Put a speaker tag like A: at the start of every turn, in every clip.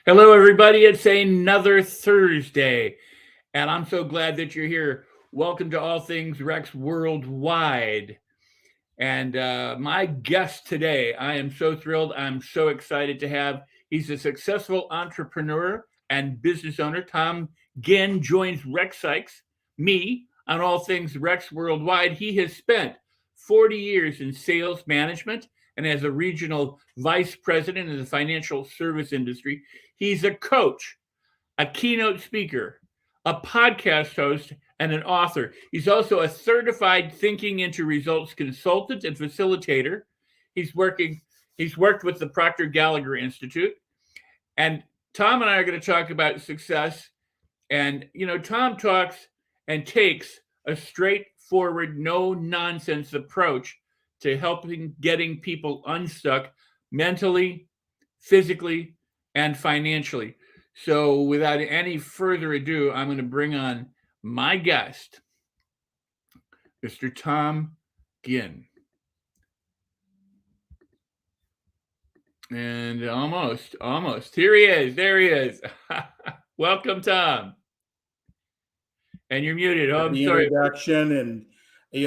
A: Hello, everybody. It's another Thursday, and I'm so glad that you're here. Welcome to All Things Rex Worldwide. And my guest today, I am so thrilled. I'm so excited to have. He's a successful entrepreneur and business owner. Tom Ginn joins Rex Sikes, me, on All Things Rex Worldwide. He has spent 40 years in sales management and as a regional vice president in the financial service industry. He's a coach, a keynote speaker, a podcast host, and an author. He's also a certified thinking into results consultant and facilitator. He's working he's worked with the Proctor Gallagher Institute. And Tom and I are going to talk about success. And Tom talks and takes a straightforward, no nonsense approach to helping getting people unstuck mentally, physically, and financially. So, without any further ado, I'm going to bring on my guest, Mr. Tom Ginn. And almost. Here he is. There he is. Welcome, Tom. And you're muted. Oh, I'm
B: the
A: sorry.
B: Introduction, and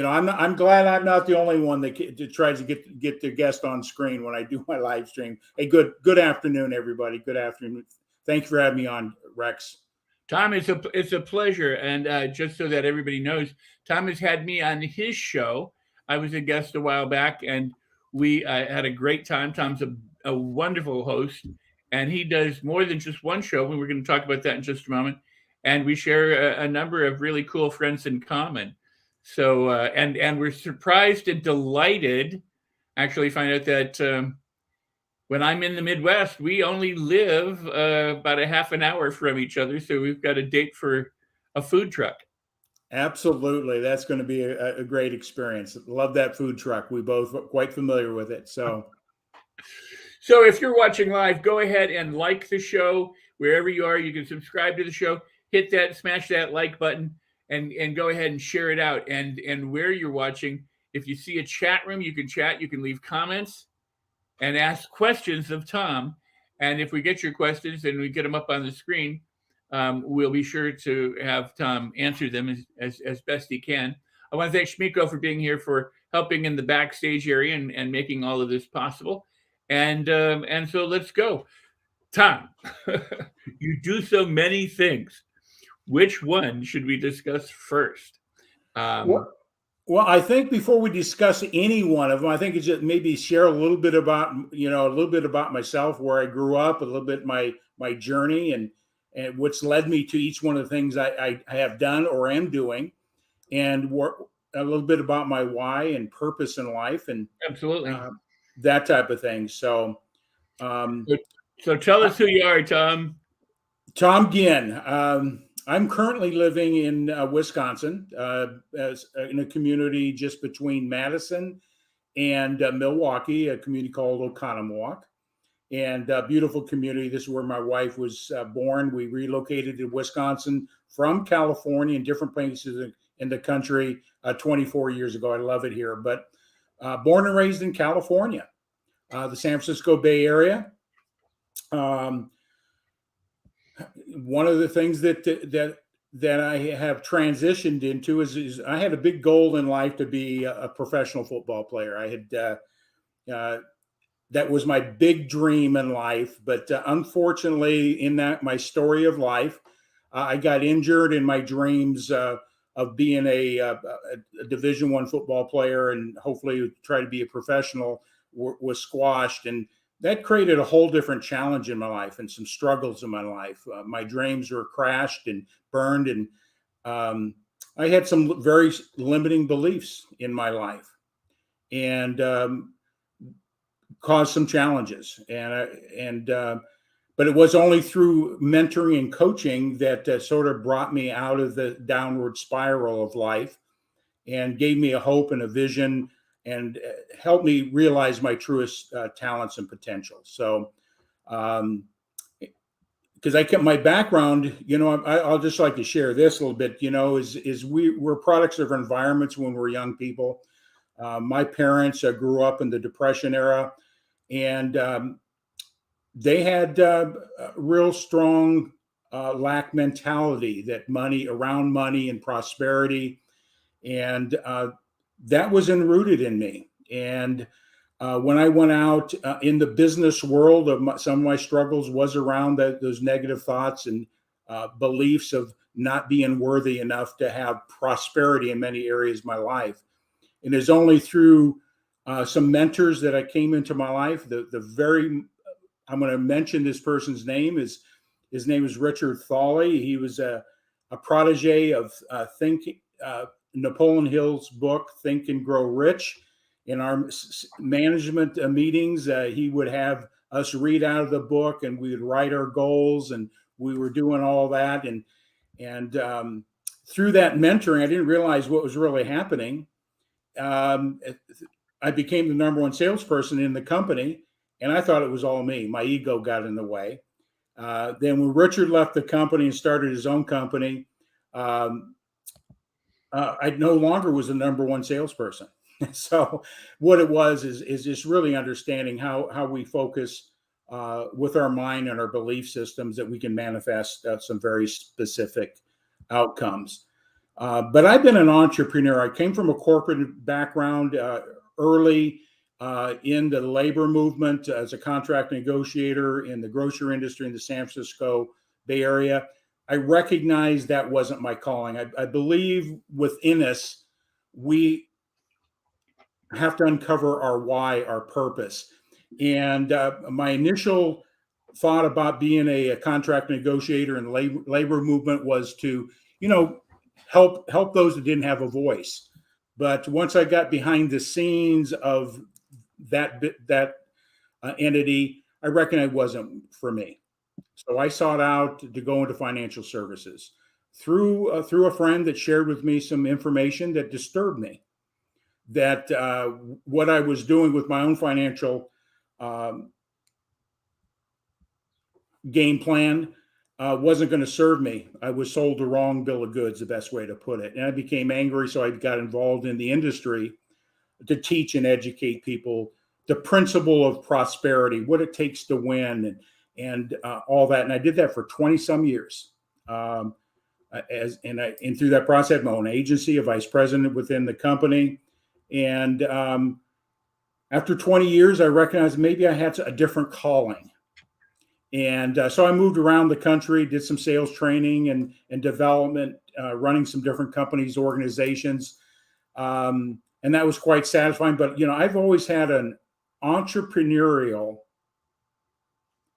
B: I'm glad I'm not the only one that tries to get the guest on screen when I do my live stream. Hey, good afternoon, everybody. Good afternoon. Thanks for having me on, Rex.
A: Tom, it's a pleasure. And just so that everybody knows, Tom has had me on his show. I was a guest a while back, and we had a great time. Tom's a wonderful host, and he does more than just one show. And we're going to talk about that in just a moment. And we share a number of really cool friends in common. So, and we're surprised and delighted, actually, find out that when I'm in the Midwest, we only live about a half an hour from each other. So we've got a date for a food truck.
B: Absolutely. That's going to be a great experience. Love that food truck. We both quite familiar with it. So
A: if you're watching live, go ahead and like the show wherever you are. You can subscribe to the show, hit that, smash that like button, and go ahead and share it out. And where you're watching, if you see a chat room, you can chat, you can leave comments and ask questions of Tom. And if we get your questions and we get them up on the screen, we'll be sure to have Tom answer them as best he can. I want to thank Shmiko for being here, for helping in the backstage area and making all of this possible. And so let's go. Tom, you do so many things. Which one should we discuss first?
B: Well, I think before we discuss any one of them, I think it's just maybe share a little bit about myself, where I grew up, a little bit my journey, and what's led me to each one of the things I have done or am doing, and a little bit about my why and purpose in life, and
A: absolutely
B: that type of thing. So
A: tell us who you are, Tom.
B: Tom Ginn. I'm currently living in Wisconsin, in a community just between Madison and Milwaukee, a community called Oconomowoc, and a beautiful community. This is where my wife was born. We relocated to Wisconsin from California and different places in the country 24 years ago. I love it here, but born and raised in California, the San Francisco Bay Area. One of the things that I have transitioned into is I had a big goal in life to be a professional football player. I had that was my big dream in life, but unfortunately, in my story of life, I got injured, in my dreams of being a Division I football player and hopefully try to be a professional was squashed, and that created a whole different challenge in my life and some struggles in my life. My dreams were crashed and burned, and I had some very limiting beliefs in my life, and caused some challenges. But it was only through mentoring and coaching that sort of brought me out of the downward spiral of life and gave me a hope and a vision, and helped me realize my truest talents and potential. So, because I kept my background, I'll just like to share this a little bit, is we're products of our environments when we're young people. My parents grew up in the Depression era, and they had a real strong lack mentality, that around money and prosperity. And that was enrooted in me. And when I went out in the business world, some of my struggles was around those negative thoughts and beliefs of not being worthy enough to have prosperity in many areas of my life. And it's only through some mentors that I came into my life. I'm going to mention this person's name. His name is Richard Thawley. He was a protege of Napoleon Hill's book, Think and Grow Rich. In our management meetings, he would have us read out of the book, and we would write our goals, and we were doing all that. And through that mentoring, I didn't realize what was really happening. I became the number one salesperson in the company, and I thought it was all me. My ego got in the way. Then when Richard left the company and started his own company, I no longer was the number one salesperson. So what it was is just really understanding how we focus with our mind and our belief systems, that we can manifest some very specific outcomes. But I've been an entrepreneur. I came from a corporate background early in the labor movement as a contract negotiator in the grocery industry in the San Francisco Bay Area. I recognized that wasn't my calling. I believe within us, we have to uncover our why, our purpose. And my initial thought about being a contract negotiator in the labor movement was to, help those that didn't have a voice. But once I got behind the scenes of that entity, I recognized it wasn't for me. So I sought out to go into financial services through a friend that shared with me some information that disturbed me. That what I was doing with my own financial game plan wasn't going to serve me. I was sold the wrong bill of goods, the best way to put it. And I became angry, so I got involved in the industry to teach and educate people the principle of prosperity, what it takes to win, and all that. And I did that for 20 some years. And through that process, I had my own agency, a vice president within the company. And after 20 years, I recognized maybe I had a different calling. And so I moved around the country, did some sales training and development, running some different companies, organizations. And that was quite satisfying. But, I've always had an entrepreneurial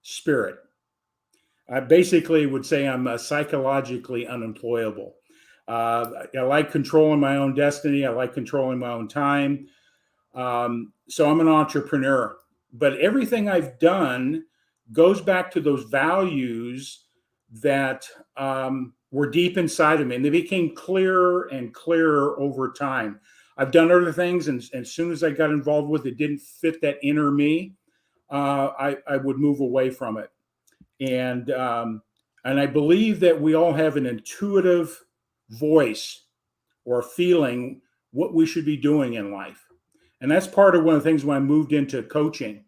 B: spirit. I basically would say I'm psychologically unemployable. I like controlling my own destiny. I like controlling my own time. So I'm an entrepreneur. But everything I've done goes back to those values that were deep inside of me. And they became clearer and clearer over time. I've done other things, and as soon as I got involved with it, didn't fit that inner me, I would move away from it. And I believe that we all have an intuitive voice or feeling what we should be doing in life. And that's part of one of the things when I moved into coaching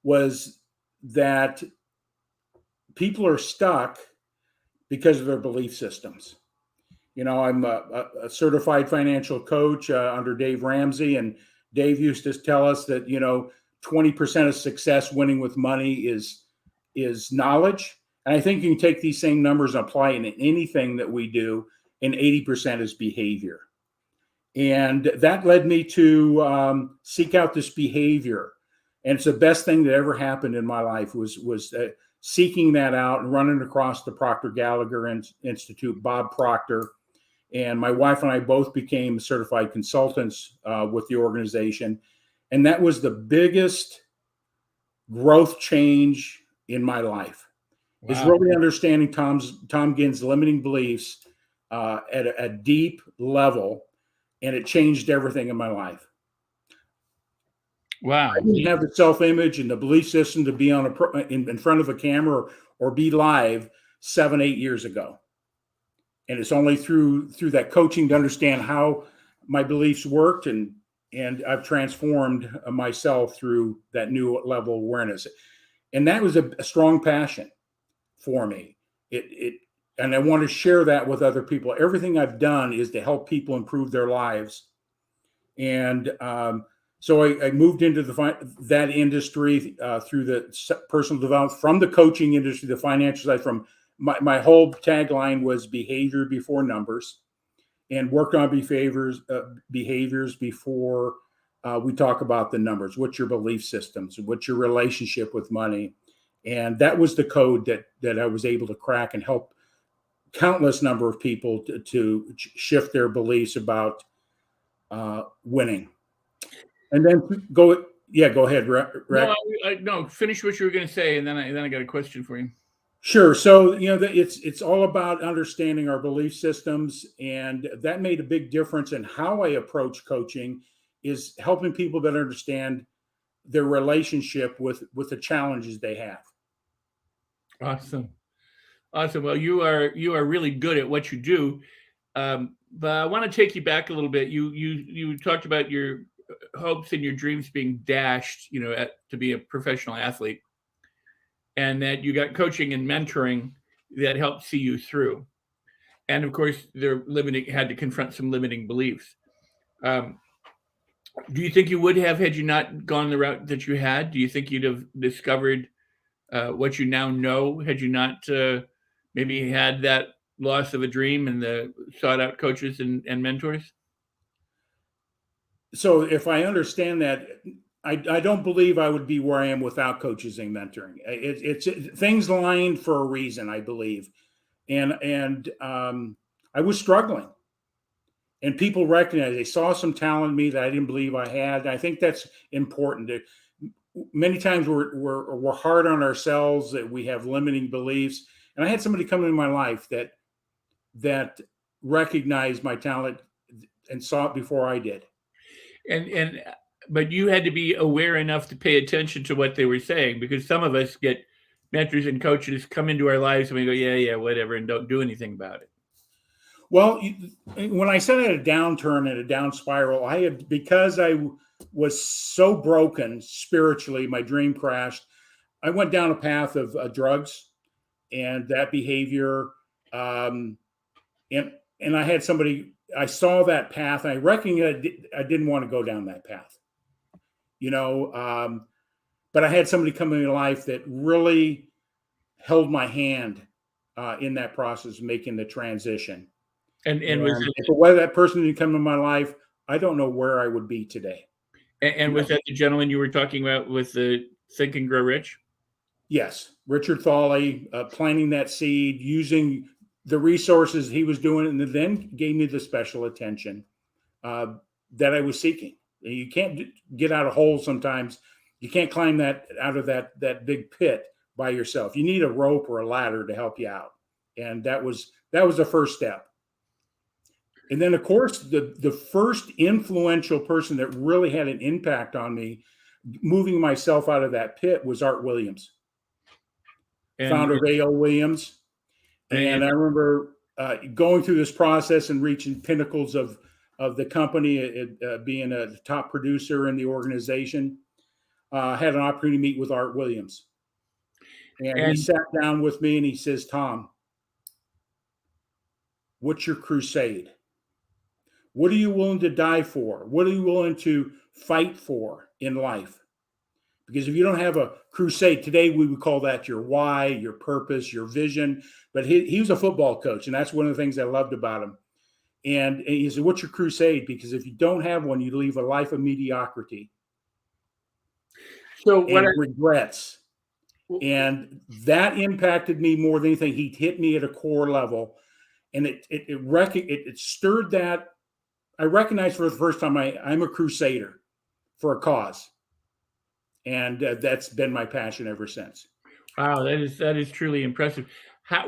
B: was that people are stuck because of their belief systems. I'm a certified financial coach under Dave Ramsey, and Dave used to tell us that, 20% of success winning with money is knowledge. And I think you can take these same numbers and apply it in anything that we do, and 80% is behavior. And that led me to seek out this behavior. And it's the best thing that ever happened in my life was seeking that out and running across the Proctor Gallagher Institute, Bob Proctor. And my wife and I both became certified consultants with the organization. And that was the biggest growth change in my life. Wow. Is really understanding Tom Ginn's limiting beliefs at a deep level. And it changed everything in my life.
A: Wow.
B: I didn't have the self-image and the belief system to be in front of a camera or be live 7-8 years ago. And it's only through that coaching to understand how my beliefs worked, and I've transformed myself through that new level of awareness. And that was a strong passion for me. And I want to share that with other people. Everything I've done is to help people improve their lives. And so I moved into that industry through the personal development, from the coaching industry, the financial side. From my whole tagline was behavior before numbers, and worked on behaviors before we talk about the numbers. What's your belief systems? What's your relationship with money? And that was the code that I was able to crack and help countless number of people to shift their beliefs about winning. And then go ahead, Rex.
A: No, finish what you were going to say, and then I got a question for you.
B: Sure. So, it's all about understanding our belief systems, and that made a big difference in how I approach coaching, is helping people better understand their relationship with the challenges they have.
A: Awesome. Well, you are really good at what you do. But I want to take you back a little bit. You talked about your hopes and your dreams being dashed, to be a professional athlete, and that you got coaching and mentoring that helped see you through. And of course, had to confront some limiting beliefs. Do you think you would have had you not gone the route that you had? Do you think you'd have discovered what you now know had you not maybe had that loss of a dream and the sought out coaches and mentors?
B: So if I understand that, I don't believe I would be where I am without coaches and mentoring. It's things lined for a reason, I believe. And I was struggling, and people recognized, they saw some talent in me that I didn't believe I had. And I think that's important. Many times we're hard on ourselves, that we have limiting beliefs. And I had somebody come into my life that recognized my talent and saw it before I did.
A: But you had to be aware enough to pay attention to what they were saying, because some of us get mentors and coaches come into our lives and we go, yeah, whatever, and don't do anything about it.
B: Well, when I said I had a downturn and a down spiral, because I was so broken spiritually, my dream crashed. I went down a path of drugs and that behavior. And I had somebody, I saw that path, and I recognized I didn't want to go down that path, but I had somebody come into life that really held my hand in that process of making the transition. And if that person didn't come in my life, I don't know where I would be today.
A: And was that the gentleman you were talking about with the Think and Grow Rich?
B: Yes. Richard Thawley, planting that seed, using the resources he was doing, and then gave me the special attention that I was seeking. You can't get out of holes sometimes. You can't climb that out of that big pit by yourself. You need a rope or a ladder to help you out. And that was the first step. And then, of course, the first influential person that really had an impact on me, moving myself out of that pit, was Art Williams, founder of A.L. Williams. And I remember going through this process and reaching pinnacles of the company, being a top producer in the organization. Had an opportunity to meet with Art Williams. And he sat down with me and he says, "Tom, what's your crusade? What are you willing to die for? What are you willing to fight for in life? Because if you don't have a crusade, today we would call that your why, your purpose, your vision." But he was a football coach, and that's one of the things I loved about him. And he said, "What's your crusade? Because if you don't have one, you leave a life of mediocrity and regrets." And that impacted me more than anything. He hit me at a core level, and it stirred that. I recognized for the first time I'm a crusader for a cause. And that's been my passion ever since.
A: Wow, that is truly impressive.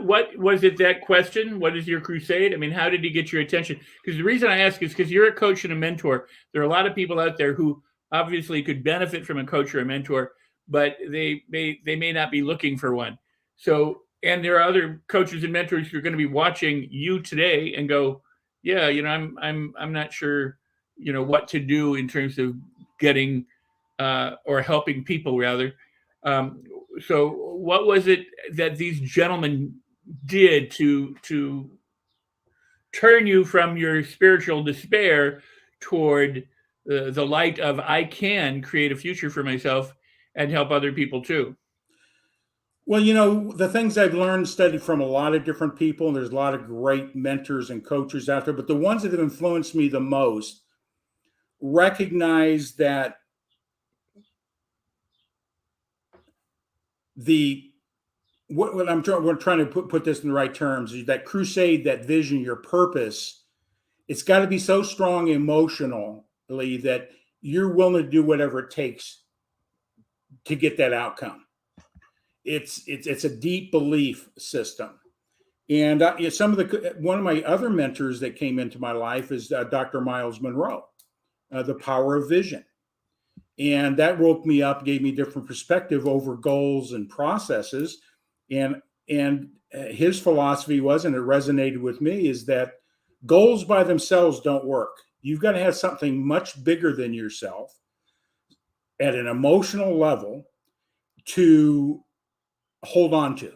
A: What was it, that question? What is your crusade? I mean, how did he get your attention? Because the reason I ask is because you're a coach and a mentor. There are a lot of people out there who obviously could benefit from a coach or a mentor, but they may not be looking for one. So, and there are other coaches and mentors who are going to be watching you today and go, "Yeah, I'm not sure, what to do in terms of getting or helping people rather." so what was it that these gentlemen did to turn you from your spiritual despair toward the light of I can create a future for myself and help other people too?
B: Well, the things I've learned, studied from a lot of different people, and there's a lot of great mentors and coaches out there, but the ones that have influenced me the most recognize that we're trying to put this in the right terms, is that crusade, that vision, your purpose, it's got to be so strong emotionally that you're willing to do whatever it takes to get that outcome. It's a deep belief system. And one of my other mentors that came into my life is Dr. Miles Monroe, The Power of Vision. And that woke me up, gave me a different perspective over goals and processes. And his philosophy was, and it resonated with me, is that goals by themselves don't work. You've got to have something much bigger than yourself at an emotional level to hold on to.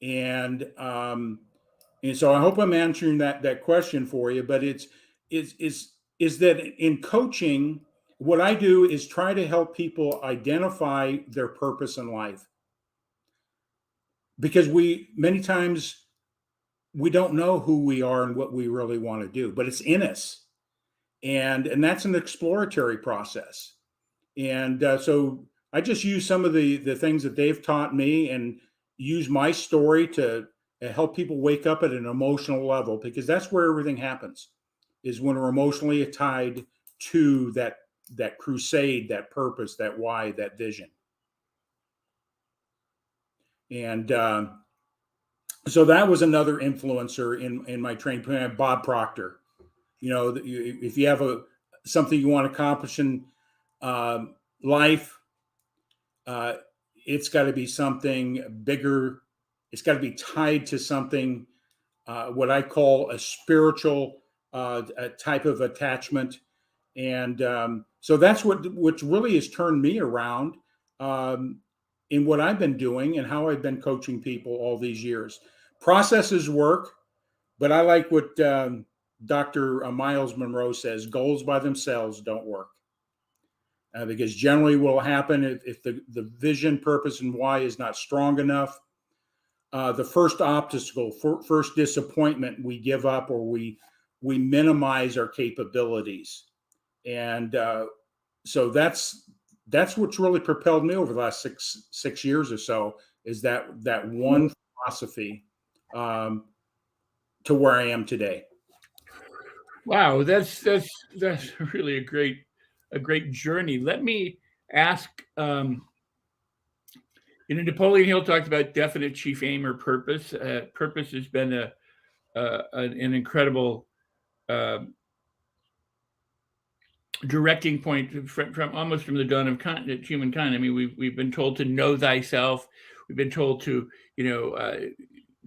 B: And so I hope I'm answering that question for you. But is that in coaching, what I do is try to help people identify their purpose in life, because many times we don't know who we are and what we really want to do, but it's in us, and that's an exploratory process. And so I just use some of the things that they've taught me and use my story to help people wake up at an emotional level, because that's where everything happens, is when we're emotionally tied to that crusade, that purpose, that why, that vision. And so that was another influencer in my training plan. Bob Proctor. If you have something you want to accomplish in life, it's got to be something bigger. It's got to be tied to something, what I call a spiritual a type of attachment. And so that's what really has turned me around in what I've been doing and how I've been coaching people all these years. Processes work, but I like what Dr. Miles Monroe says: goals by themselves don't work. Because generally what will happen if the vision, purpose, and why is not strong enough, the first obstacle, first disappointment, we give up, or we minimize our capabilities. And so that's what's really propelled me over the last six years or so, is that one philosophy to where I am today.
A: Wow, that's really a great journey. Let me ask. Napoleon Hill talked about definite chief aim or purpose. Purpose has been an incredible directing point from almost from the dawn of humankind. I mean, we've been told to know thyself. We've been told to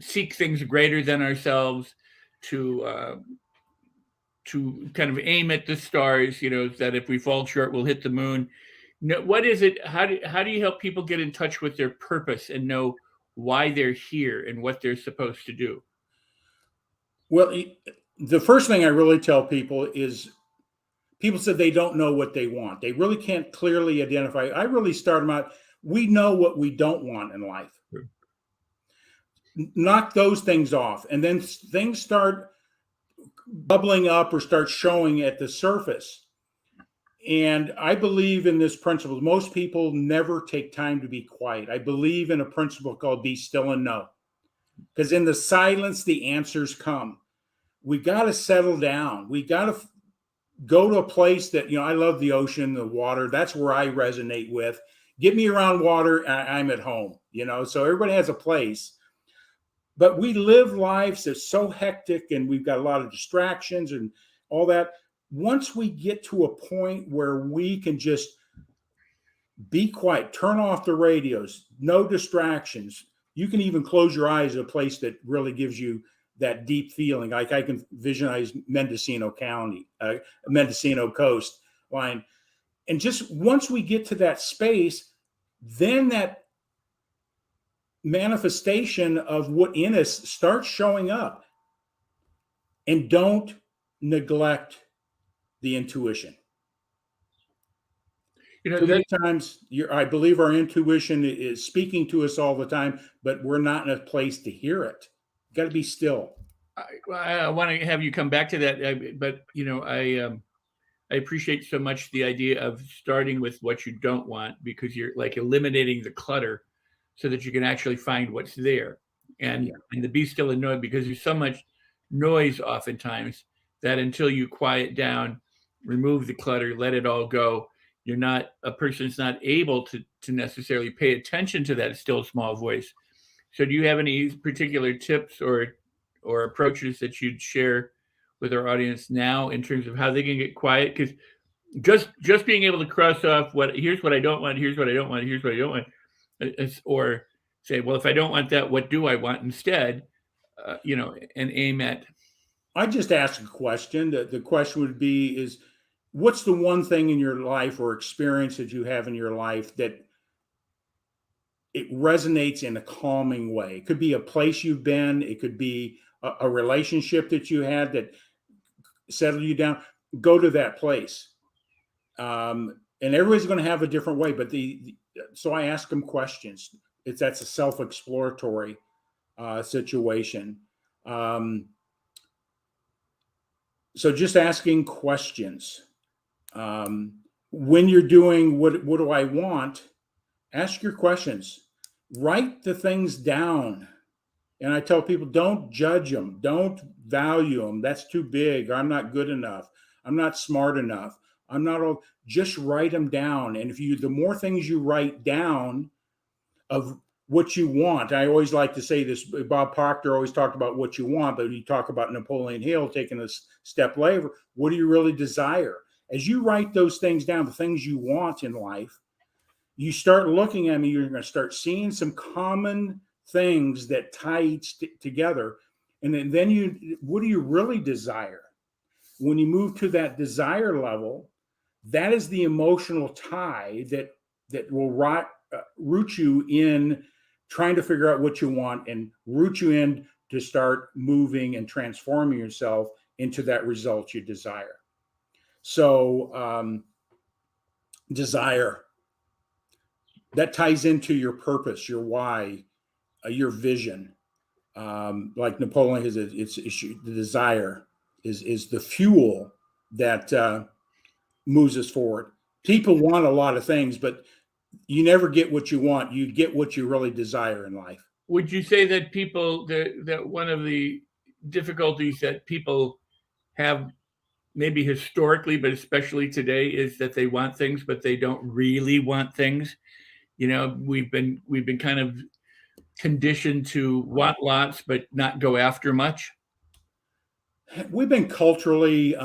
A: seek things greater than ourselves, to kind of aim at the stars. That if we fall short, we'll hit the moon. What is it? How do you help people get in touch with their purpose and know why they're here and what they're supposed to do?
B: Well, the first thing I really tell people is, people said they don't know what they want. They really can't clearly identify. I really start them out. We know what we don't want in life. Sure. Knock those things off, and then things start bubbling up or start showing at the surface. And I believe in this principle. Most people never take time to be quiet. I believe in a principle called be still and know, because in the silence, the answers come. We got to settle down. We got to go to a place that, I love the ocean, the water. That's where I resonate with. Get me around water, I'm at home, so everybody has a place. But we live lives that's so hectic, and we've got a lot of distractions and all that. Once we get to a point where we can just be quiet, turn off the radios, no distractions. You can even close your eyes at a place that really gives you that deep feeling. Like I can visualize Mendocino Coast line. And just once we get to that space, then that manifestation of what in us starts showing up. And don't neglect the intuition. Too many times, I believe our intuition is speaking to us all the time, but we're not in a place to hear it. You got to be still.
A: I want to have you come back to that, but I appreciate so much the idea of starting with what you don't want, because you're like eliminating the clutter so that you can actually find what's there. And the be still and know, because there's so much noise oftentimes that until you quiet down, remove the clutter, let it all go, a person's not able to necessarily pay attention to that still small voice. So do you have any particular tips or approaches that you'd share with our audience now in terms of how they can get quiet? Because just being able to cross off here's what I don't want, here's what I don't want, here's what I don't want, or say, well, if I don't want that, what do I want instead? And aim at.
B: I just ask a question. The question would be is, what's the one thing in your life or experience that you have in your life that it resonates in a calming way? It could be a place you've been. It could be a relationship that you had that settled you down. Go to that place. And everybody's going to have a different way, but so I ask them questions. That's a self-exploratory situation. So just asking questions. When you're doing what do I want, ask your questions. Write the things down. And I tell people, don't judge them. Don't value them. That's too big. I'm not good enough. I'm not smart enough. I'm not all. Just write them down. And the more things you write down of what you want, I always like to say this. Bob Proctor always talked about what you want, but you talk about Napoleon Hill taking a step later. What do you really desire? As you write those things down, the things you want in life, you start looking at me. You're going to start seeing some common things that tie together. And then what do you really desire? When you move to that desire level, that is the emotional tie that will root you in trying to figure out what you want and root you in to start moving and transforming yourself into that result you desire. So desire, that ties into your purpose, your why, your vision. Like Napoleon has the desire is the fuel that moves us forward. People want a lot of things, but you never get what you want. You get what you really desire in life.
A: Would you say that that one of the difficulties that people have, maybe historically, but especially today, is that they want things, but they don't really want things? We've been kind of conditioned to want lots, but not go after much.
B: We've been culturally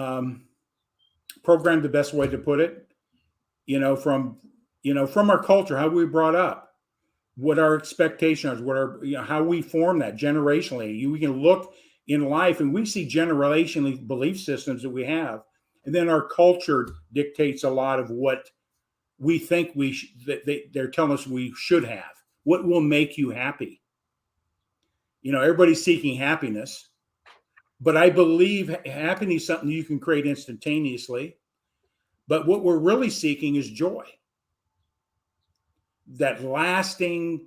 B: programmed, the best way to put it, from our culture, how we were brought up, what our expectations, how we form that generationally. We can look in life and we see generationally belief systems that we have. And then our culture dictates a lot of what we think they're telling us we should have. What will make you happy? Everybody's seeking happiness, but I believe happiness is something you can create instantaneously. But what we're really seeking is joy. That lasting,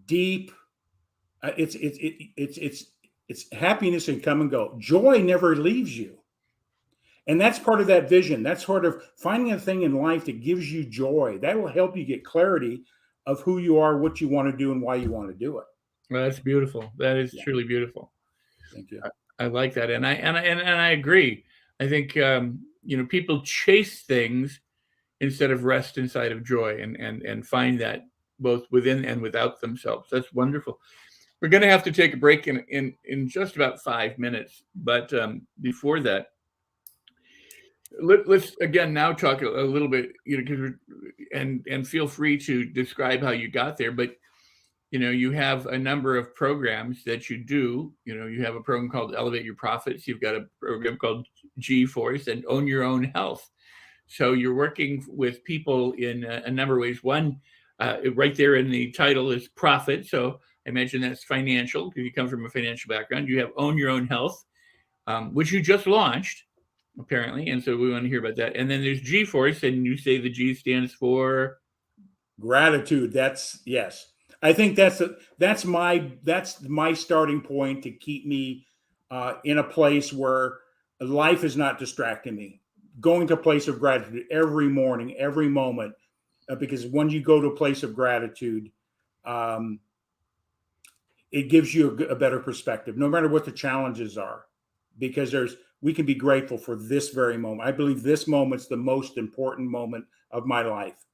B: deep, it's happiness and come and go. Joy never leaves you. And that's part of that vision. That's sort of finding a thing in life that gives you joy. That will help you get clarity of who you are, what you want to do, and why you want to do it.
A: Well, that's beautiful. That is truly beautiful.
B: Thank you.
A: I like that. And I agree. I think, people chase things instead of rest inside of joy and find that both within and without themselves. That's wonderful. We're going to have to take a break in just about 5 minutes. But before that, let's again now talk a little bit, and feel free to describe how you got there. But, you have a number of programs that you do. You have a program called Elevate Your Profits. You've got a program called G-Force and Own Your Own Health. So you're working with people in a number of ways. One, Right there in the title is profit. So I imagine that's financial because you come from a financial background. You have Own Your Own Health, which you just launched, apparently. And so we want to hear about that. And then there's G-Force, and you say the G stands for
B: gratitude. Yes. I think that's my starting point to keep me in a place where life is not distracting me. Going to a place of gratitude every morning, every moment, because when you go to a place of gratitude, it gives you a better perspective, no matter what the challenges are, because we can be grateful for this very moment. I believe this moment's the most important moment of my life,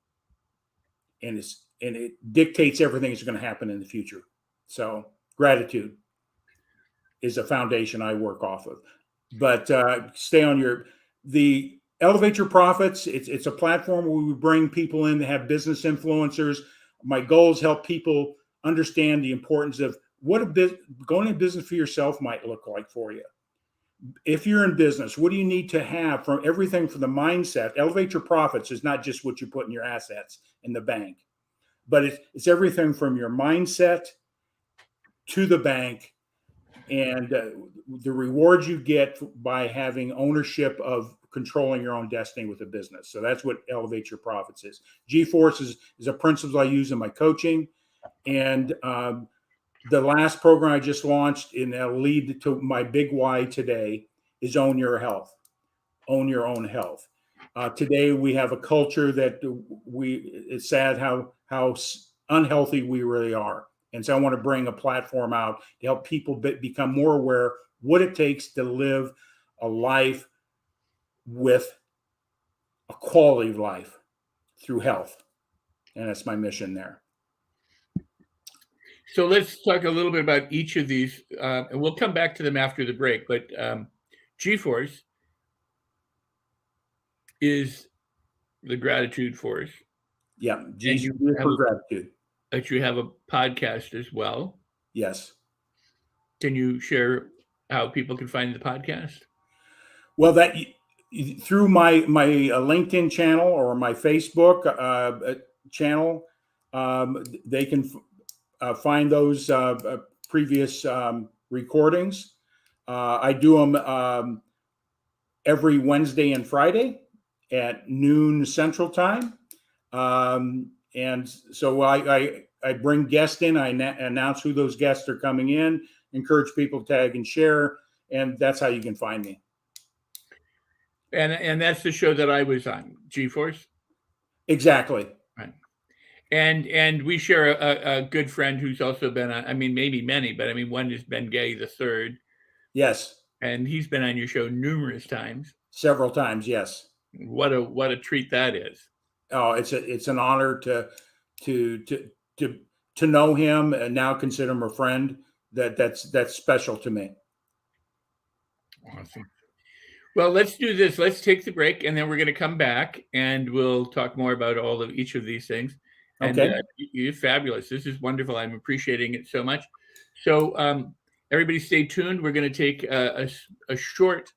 B: and it dictates everything that's going to happen in the future. So gratitude is a foundation I work off of. But stay on the Elevate Your Profits. It's a platform where we bring people in that have business influencers. My goal is help people understand the importance of what going into business for yourself might look like for you. If you're in business, what do you need to have from everything from the mindset? Elevate Your Profits is not just what you put in your assets in the bank, but it's everything from your mindset to the bank and the rewards you get by having ownership of controlling your own destiny with a business. So that's what Elevate Your Profits is. G-Force is a principle I use in my coaching. And the last program I just launched, and that'll lead to my big why today, is Own Your Health. Own your own health. Today we have a culture that it's sad how unhealthy we really are. And so I want to bring a platform out to help people become more aware what it takes to live a life with a quality of life through health. And that's my mission there.
A: So let's talk a little bit about each of these, and we'll come back to them after the break. But G-Force is the gratitude force.
B: Yeah, G for gratitude.
A: But you have a podcast as well.
B: Yes.
A: Can you share how people can find the podcast?
B: Well, that through my LinkedIn channel or my Facebook channel, they can find those previous recordings. I do them every Wednesday and Friday at noon Central Time. And so I bring guests in, I announce who those guests are coming in, encourage people to tag and share, and that's how you can find me.
A: And that's the show that I was on, G-Force?
B: Exactly.
A: Right. And we share a good friend who's also been on, I mean, maybe many, but I mean, one is Ben Gay the third.
B: Yes.
A: And he's been on your show numerous times.
B: Several times, yes.
A: What a treat that is.
B: Oh, it's an honor to know him and now consider him a friend. That's special to me.
A: Awesome. Well, let's do this. Let's take the break, and then we're going to come back, and we'll talk more about all of each of these things. And
B: okay.
A: You're fabulous. This is wonderful. I'm appreciating it so much. So everybody stay tuned. We're going to take a short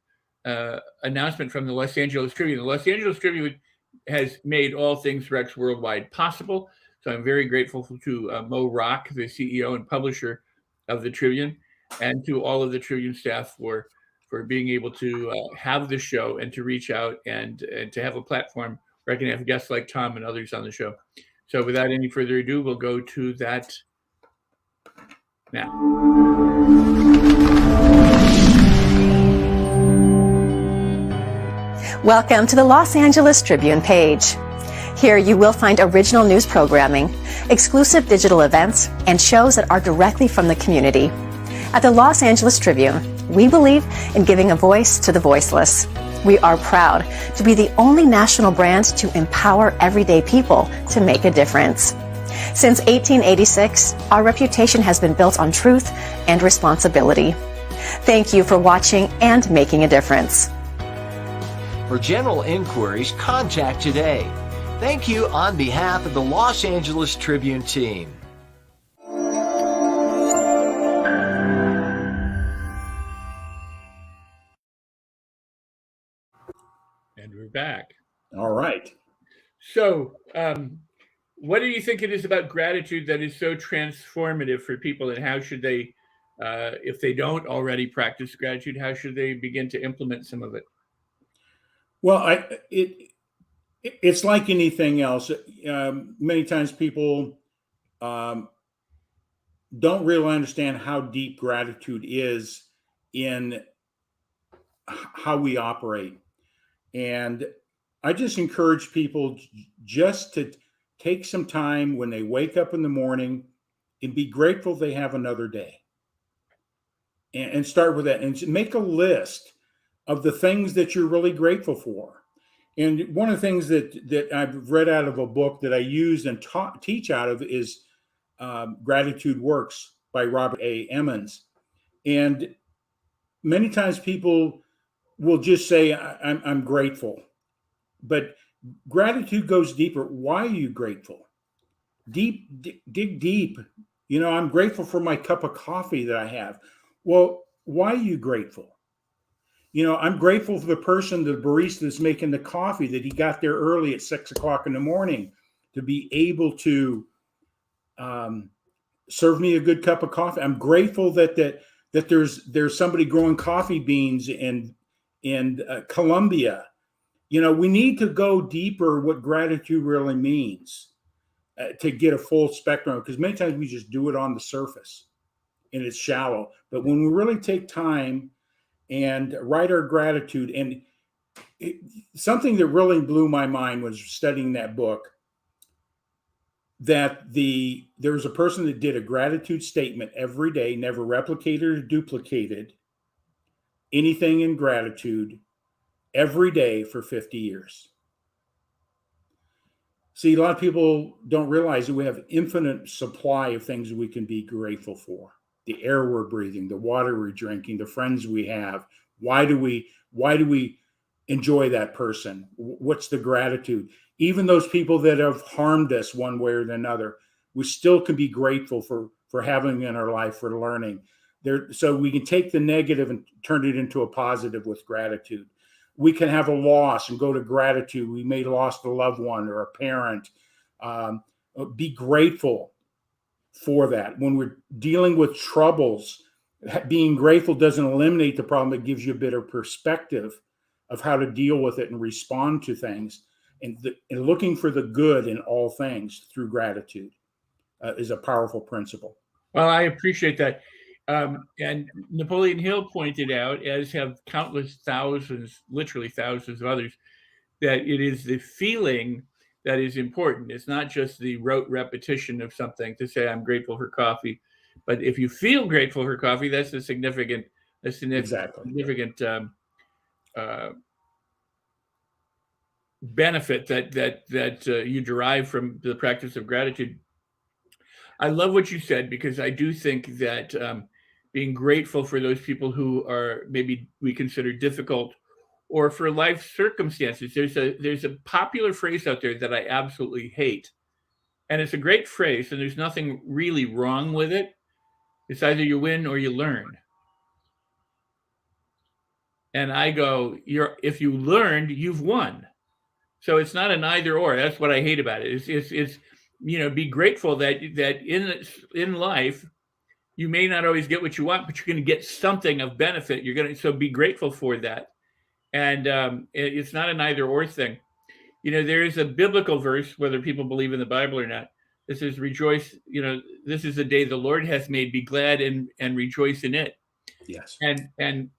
A: announcement from the Los Angeles Tribune. The Los Angeles Tribune has made all things Rex Worldwide possible. So I'm very grateful to Mo Rock, the CEO and publisher of the Tribune, and to all of the Tribune staff for being able to have the show and to reach out and to have a platform where I can have guests like Tom and others on the show. So without any further ado, we'll go to that now.
C: Welcome to the Los Angeles Tribune page. Here you will find original news programming, exclusive digital events, and shows that are directly from the community. At the Los Angeles Tribune, we believe in giving a voice to the voiceless. We are proud to be the only national brand to empower everyday people to make a difference. Since 1886, our reputation has been built on truth and responsibility. Thank you for watching and making a difference.
D: For general inquiries, contact today. Thank you on behalf of the Los Angeles Tribune team.
A: And we're back.
B: All right.
A: So what do you think it is about gratitude that is so transformative for people, and how should they, if they don't already practice gratitude, how should they begin to implement some of it?
B: Well, it's like anything else. Many times people don't really understand how deep gratitude is in how we operate. And I just encourage people just to take some time when they wake up in the morning and be grateful they have another day. And start with that and make a list of the things that you're really grateful for. And one of the things that I've read out of a book that I use and teach out of is Gratitude Works by Robert A. Emmons. And many times people will just say, I'm grateful. But gratitude goes deeper. Why are you grateful? Dig deep. I'm grateful for my cup of coffee that I have. Well, why are you grateful? I'm grateful for the barista that's making the coffee, that he got there early at 6 o'clock in the morning to be able to serve me a good cup of coffee. I'm grateful that there's somebody growing coffee beans in Colombia. We need to go deeper what gratitude really means to get a full spectrum, because many times we just do it on the surface and it's shallow. But when we really take time and write our gratitude, and something that really blew my mind was studying that book, that there was a person that did a gratitude statement every day, never replicated or duplicated anything in gratitude, every day for 50 years. See, a lot of people don't realize that we have infinite supply of things we can be grateful for. The air we're breathing, the water we're drinking, the friends we have. Why do we enjoy that person? What's the gratitude? Even those people that have harmed us one way or another, we still can be grateful for having in our life, for learning. So we can take the negative and turn it into a positive with gratitude. We can have a loss and go to gratitude. We may have lost a loved one or a parent. Be grateful for that. When we're dealing with troubles, being grateful doesn't eliminate the problem. It gives you a better perspective of how to deal with it and respond to things. And looking for the good in all things through gratitude is a powerful principle.
A: Well, I appreciate that. And Napoleon Hill pointed out, as have countless thousands, literally thousands of others, that it is the feeling that is important. It's not just the rote repetition of something to say, I'm grateful for coffee. But if you feel grateful for coffee, that's a significant benefit that you derive from the practice of gratitude. I love what you said, because I do think that being grateful for those people who are maybe we consider difficult, or for life circumstances. There's a popular phrase out there that I absolutely hate, and it's a great phrase, and there's nothing really wrong with it. It's either you win or you learn. And I go, if you learned, you've won. So it's not an either or. That's what I hate about it. It's be grateful that in life, you may not always get what you want, but you're going to get something of benefit. So be grateful for that. And it's not an either or thing. There is a biblical verse, whether people believe in the Bible or not. This is rejoice. This is the day the Lord has made. Be glad and rejoice in it.
B: Yes.
A: And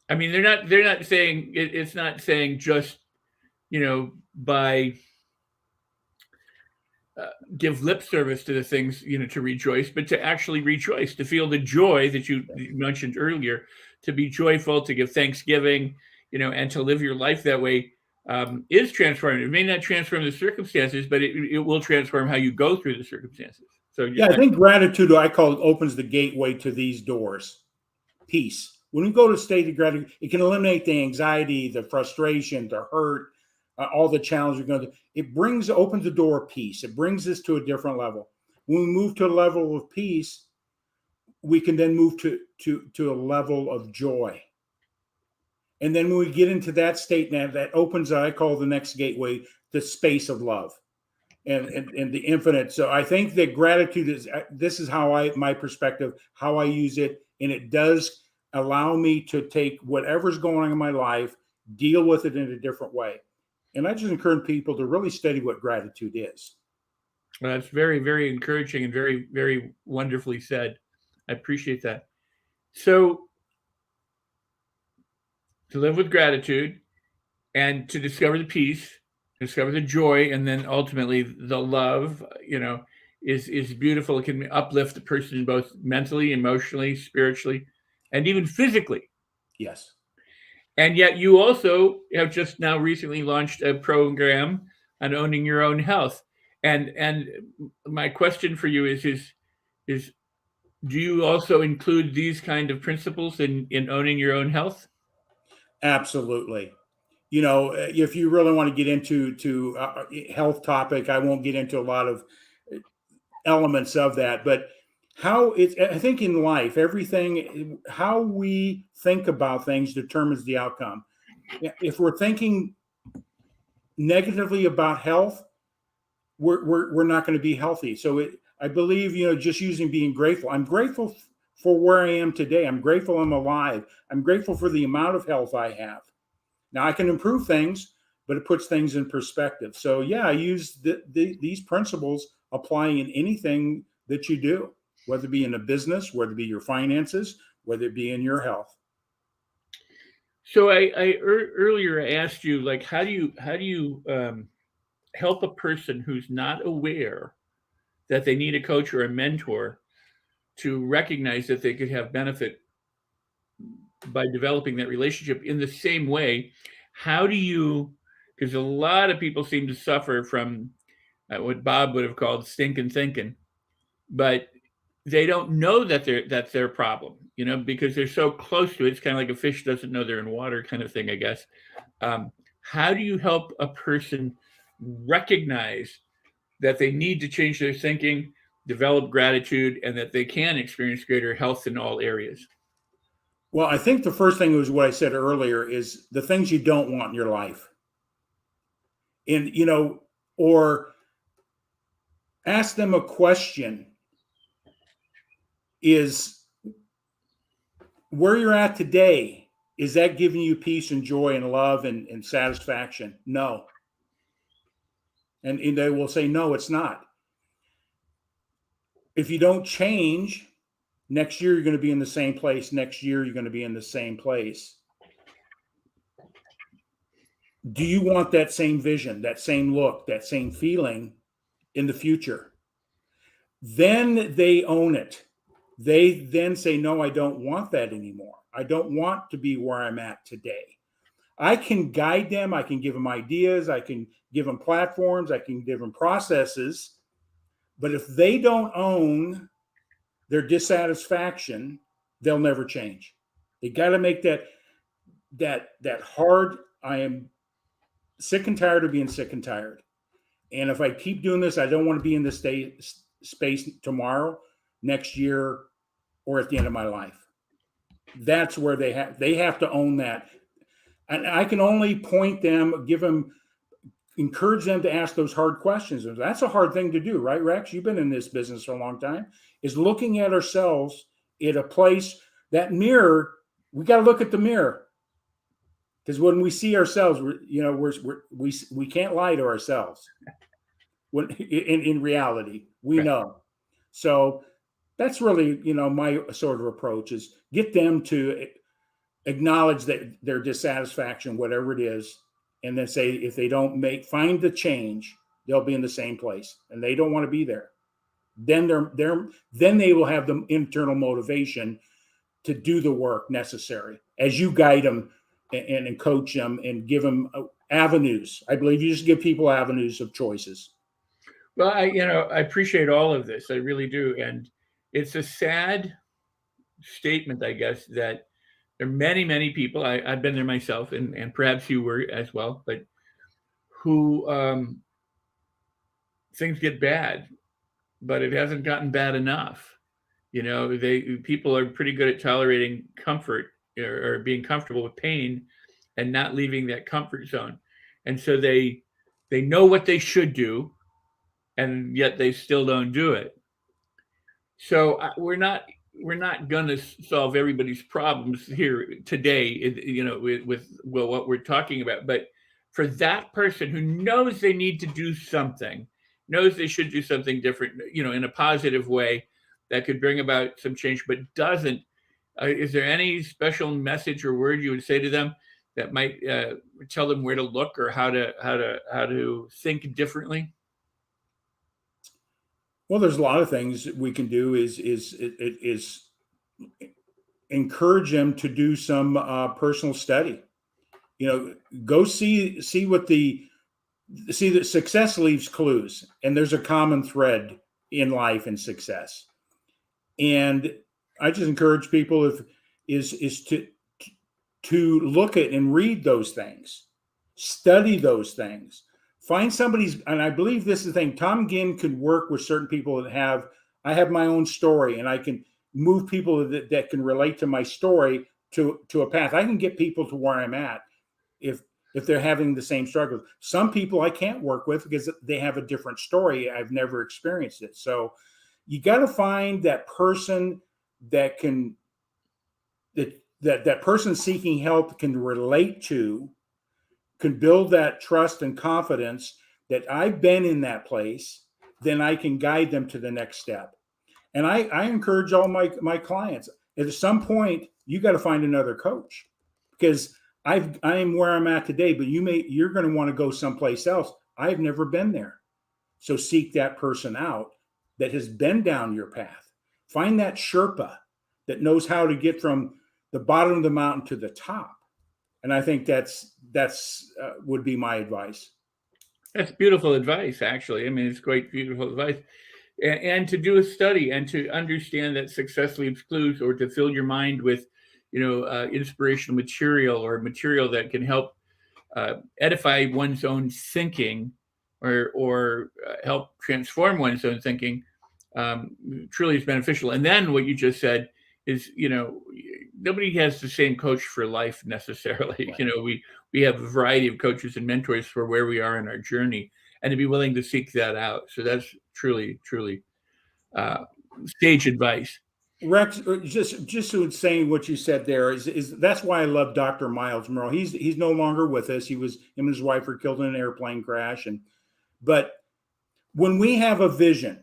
A: I mean, they're not saying it's not saying just by give lip service to the things, to rejoice, but to actually rejoice, to feel the joy that you mentioned earlier, to be joyful, to give thanksgiving, and to live your life that way is transformative. It may not transform the circumstances, but it will transform how you go through the circumstances. So
B: yeah, I think gratitude, I call it, opens the gateway to these doors. Peace. When you go to a state of gratitude, it can eliminate the anxiety, the frustration, the hurt, all the challenges you're going to. It opens the door of peace. It brings us to a different level. When we move to a level of peace, we can then move to a level of joy. And then when we get into that state, now that opens, I call the next gateway, the space of love. and the infinite. So I think that gratitude this is how my perspective, how I use it. And it does allow me to take whatever's going on in my life, deal with it in a different way. And I just encourage people to really study what gratitude is.
A: Well, that's very, very encouraging and very, very wonderfully said. I appreciate that. So to live with gratitude and to discover the peace, discover the joy, and then ultimately the love, is beautiful. It can uplift the person both mentally, emotionally, spiritually, and even physically.
B: Yes.
A: And yet you also have just now recently launched a program on owning your own health. And my question for you is do you also include these kind of principles in owning your own health?
B: Absolutely. If you really want to get into health topic, I won't get into a lot of elements of that, but I think in life, everything, how we think about things determines the outcome. If we're thinking negatively about health, we're not going to be healthy. So I believe, just using being grateful. I'm grateful for where I am today. I'm grateful I'm alive. I'm grateful for the amount of health I have. Now I can improve things, but it puts things in perspective. So yeah, I use these principles applying in anything that you do, whether it be in a business, whether it be your finances, whether it be in your health.
A: So earlier I asked you, like, how do you help a person who's not aware that they need a coach or a mentor to recognize that they could have benefit by developing that relationship in the same way? How do you, because a lot of people seem to suffer from what Bob would have called stinking thinking, but they don't know that that's their problem, because they're so close to it. It's kind of like a fish doesn't know they're in water kind of thing, I guess. How do you help a person recognize that they need to change their thinking, develop gratitude, and that they can experience greater health in all areas?
B: Well, I think the first thing was what I said earlier is the things you don't want in your life. And, or ask them a question. Is where you're at today, is that giving you peace and joy and love and satisfaction? No. And they will say, no, it's not. If you don't change, next year you're going to be in the same place. Next year you're going to be in the same place. Do you want that same vision, that same look, that same feeling in the future? Then they own it. They then say, no, I don't want that anymore. I don't want to be where I'm at today. I can guide them. I can give them ideas. I can give them platforms. I can give them processes. But if they don't own their dissatisfaction, they'll never change. They got to make that hard. I am sick and tired of being sick and tired. And if I keep doing this, I don't want to be in this space tomorrow, next year, or at the end of my life. That's where they have to own that. And I can only point them, encourage them to ask those hard questions. And that's a hard thing to do, right, Rex? You've been in this business for a long time. Is looking at ourselves at a place, that mirror, we got to look at the mirror. Because when we see ourselves, we can't lie to ourselves. When in reality, we know. So that's really, my sort of approach is get them to acknowledge that their dissatisfaction, whatever it is, and then say if they don't find the change, they'll be in the same place, and they don't want to be there. Then they will have the internal motivation to do the work necessary as you guide them and coach them and give them avenues. I believe you just give people avenues of choices.
A: Well, I appreciate all of this. I really do. And it's a sad statement, I guess, that there are many, many people, I've been there myself, and perhaps you were as well, but who things get bad, but it hasn't gotten bad enough. People are pretty good at tolerating comfort or being comfortable with pain and not leaving that comfort zone. And so they know what they should do, and yet they still don't do it. So we're not going to solve everybody's problems here today, with what we're talking about. But for that person who knows they need to do something, knows they should do something different, in a positive way that could bring about some change, but doesn't, is there any special message or word you would say to them that might tell them where to look or how to think differently?
B: Well, there's a lot of things we can do. Is encourage them to do some personal study. Go see that success leaves clues, and there's a common thread in life and success. And I just encourage people to look at and read those things, study those things, find somebody's. And I believe this is the thing. Tom Ginn could work with certain people that I have my own story, and I can move people that can relate to my story to a path. I can get people to where I'm at if they're having the same struggles. Some people I can't work with because they have a different story. I've never experienced it. So you got to find that person that that person seeking help can relate to, can build that trust and confidence that I've been in that place, then I can guide them to the next step. And I encourage all my clients, at some point, you got to find another coach, because I am where I'm at today, but you're going to want to go someplace else. I've never been there. So seek that person out that has been down your path. Find that Sherpa that knows how to get from the bottom of the mountain to the top. And I think that's would be my advice.
A: That's beautiful advice, actually. I mean, it's quite beautiful advice. And to do a study and to understand that success leaves clues, or to fill your mind with, inspirational material, or material that can help edify one's own thinking, or help transform one's own thinking, truly is beneficial. And then what you just said is, nobody has the same coach for life necessarily. Right. We have a variety of coaches and mentors for where we are in our journey, and to be willing to seek that out. So that's truly sage advice.
B: Rex, just saying what you said there is that's why I love Dr. Miles Monroe. He's no longer with us. Him and his wife were killed in an airplane crash. But when we have a vision,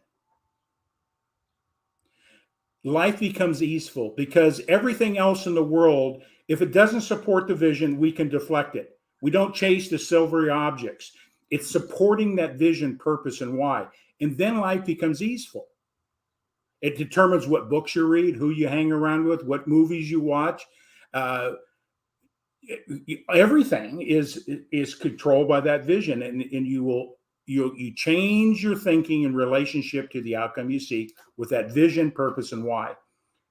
B: life becomes easeful, because everything else in the world, if it doesn't support the vision, we can deflect it. We don't chase the silvery objects. It's supporting that vision, purpose, and why. And then life becomes easeful. It determines what books you read, who you hang around with, what movies you watch. Everything is controlled by that vision, and you change your thinking in relationship to the outcome you seek with that vision, purpose, and why.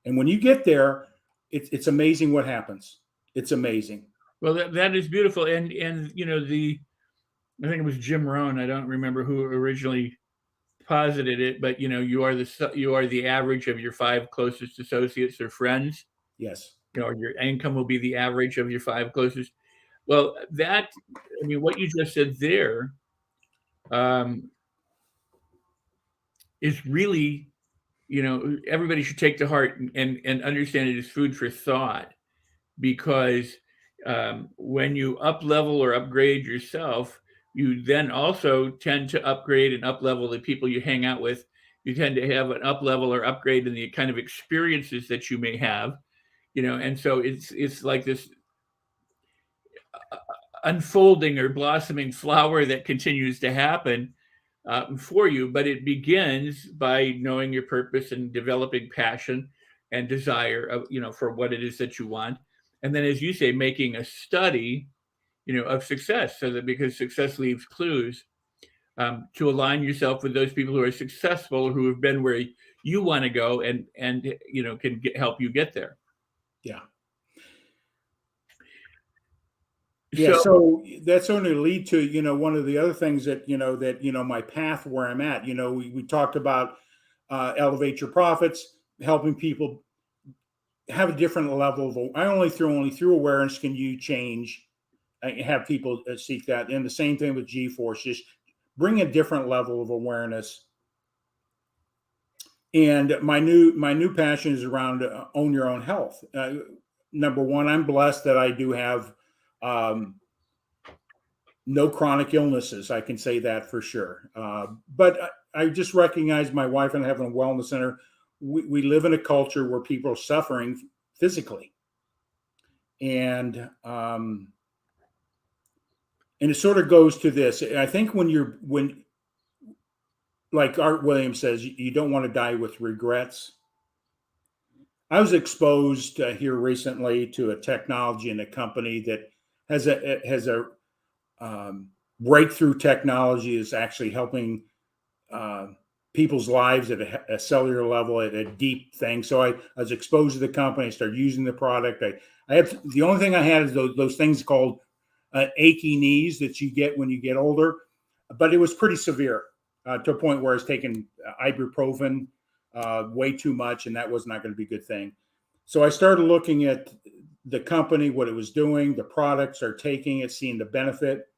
B: And when you get there, it's amazing what happens. It's amazing.
A: Well, that is beautiful. And I think it was Jim Rohn. I don't remember who originally posited it, but you are the average of your 5 closest associates or friends.
B: Yes.
A: Your income will be the average of your 5 closest. Well, what you just said there is really, everybody should take to heart and understand it as food for thought, because when you up level or upgrade yourself, you then also tend to upgrade and up level the people you hang out with. You tend to have an up level or upgrade in the kind of experiences that you may have, and so it's like this unfolding or blossoming flower that continues to happen for you. But it begins by knowing your purpose and developing passion and desire of, for what it is that you want. And then, as you say, making a study, of success, so that, because success leaves clues, to align yourself with those people who are successful, who have been where you want to go, and can help you get there.
B: Yeah. Yeah. So that's going to lead to, one of the other things that, my path where I'm at, we talked about elevate your profits, helping people have a different level of, only through awareness can you change, have people seek that. And the same thing with G-Force, just bring a different level of awareness. And my new passion is around own your own health. Number one, I'm blessed that I do have no chronic illnesses. I can say that for sure. But I just recognize my wife and I have a wellness center. We live in a culture where people are suffering physically. And it sort of goes to this. I think when like Art Williams says, you don't want to die with regrets. I was exposed here recently to a technology in a company that has a breakthrough technology is actually helping people's lives at a cellular level, at a deep thing. So I was exposed to the company. I started using the product. I have the only thing I had is those things called achy knees that you get when you get older, but it was pretty severe to a point where I was taking ibuprofen way too much, and that was not going to be a good thing. So I started looking at the company, what it was doing, the products are taking it, seeing the benefit.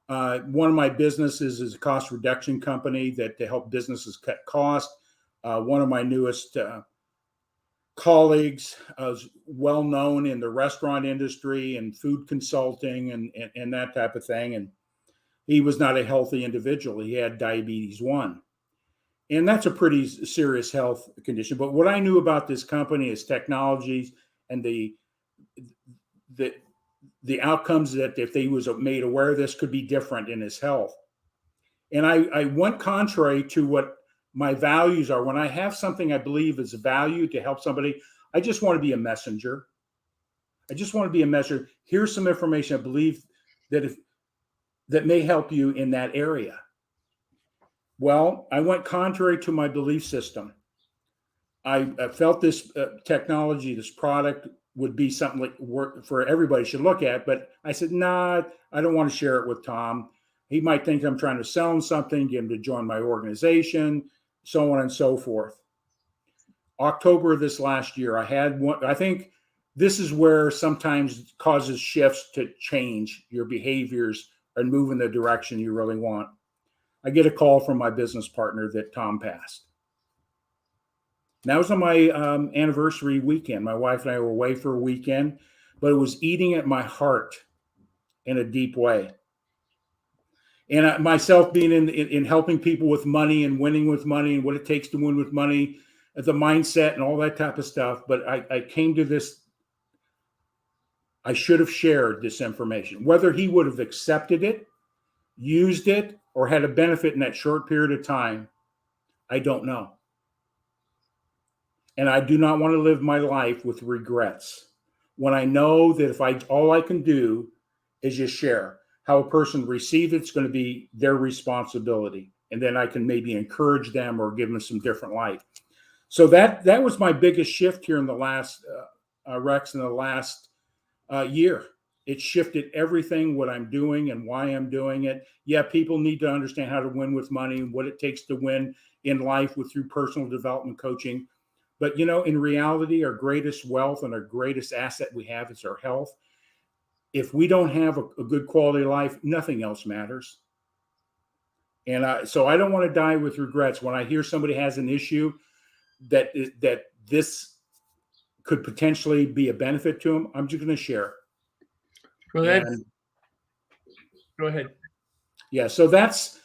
B: One of my businesses is a cost reduction company that to help businesses cut costs. One of my newest colleagues is well known in the restaurant industry and food consulting and that type of thing. And he was not a healthy individual. He had diabetes 1. And that's a pretty serious health condition. But what I knew about this company is technologies and the outcomes that if he was made aware of this could be different in his health. And I went contrary to what my values are. When I have something I believe is a value to help somebody, I just want to be a messenger. I just want to be a messenger. Here's some information I believe that may help you in that area. Well, I went contrary to my belief system. I felt this technology, this product would be something like work for everybody should look at. But I said, nah, I don't want to share it with Tom. He might think I'm trying to sell him something, get him to join my organization, so on and so forth. October of this last year, I had one. I think this is where sometimes causes shifts to change your behaviors and move in the direction you really want. I get a call from my business partner that Tom passed. That was on my anniversary weekend. My wife and I were away for a weekend, but it was eating at my heart in a deep way. And myself being in helping people with money and winning with money and what it takes to win with money, the mindset and all that type of stuff. But I came to this, I should have shared this information. Whether he would have accepted it, used it, or had a benefit in that short period of time, I don't know. And I do not want to live my life with regrets when I know that all I can do is just share. How a person receives it's going to be their responsibility. And then I can maybe encourage them or give them some different light. So that was my biggest shift here in the last, Rex, in the last year. It shifted everything, what I'm doing and why I'm doing it. Yeah, people need to understand how to win with money and what it takes to win in life through personal development coaching. But, in reality, our greatest wealth and our greatest asset we have is our health. If we don't have a good quality of life, nothing else matters. And so I don't want to die with regrets. When I hear somebody has an issue that this could potentially be a benefit to them, I'm just going to share.
A: Well, go ahead.
B: Yeah, so that's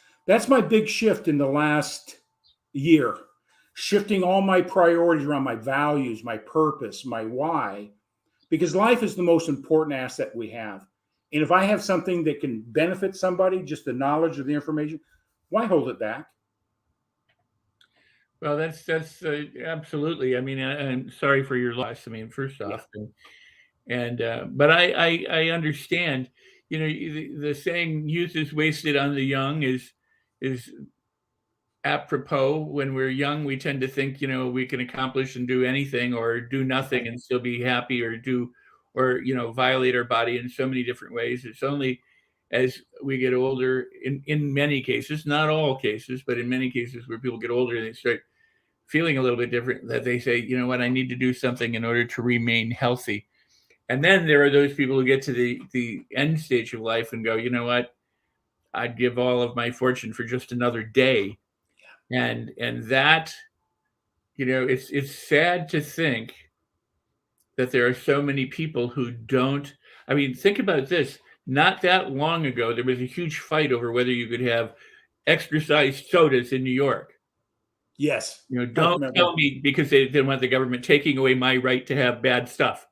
B: my big shift in the last year. Shifting all my priorities around my values, my purpose, my why, because life is the most important asset we have. And if I have something that can benefit somebody, just the knowledge or the information, why hold it back?
A: Well, that's absolutely. I mean, I'm sorry for your loss. I mean, first off, but I understand. The saying "youth is wasted on the young" is apropos. When we're young, we tend to think, we can accomplish and do anything or do nothing and still be happy or violate our body in so many different ways. It's only as we get older, in many cases, not all cases, but in many cases where people get older and they start feeling a little bit different, that they say, you know what, I need to do something in order to remain healthy. And then there are those people who get to the end stage of life and go, you know what, I'd give all of my fortune for just another day. And that, it's sad to think that there are so many people who don't. I mean, think about this. Not that long ago, there was a huge fight over whether you could have extra-sized sodas in New York.
B: Yes.
A: Don't tell me because they didn't want the government taking away my right to have bad stuff.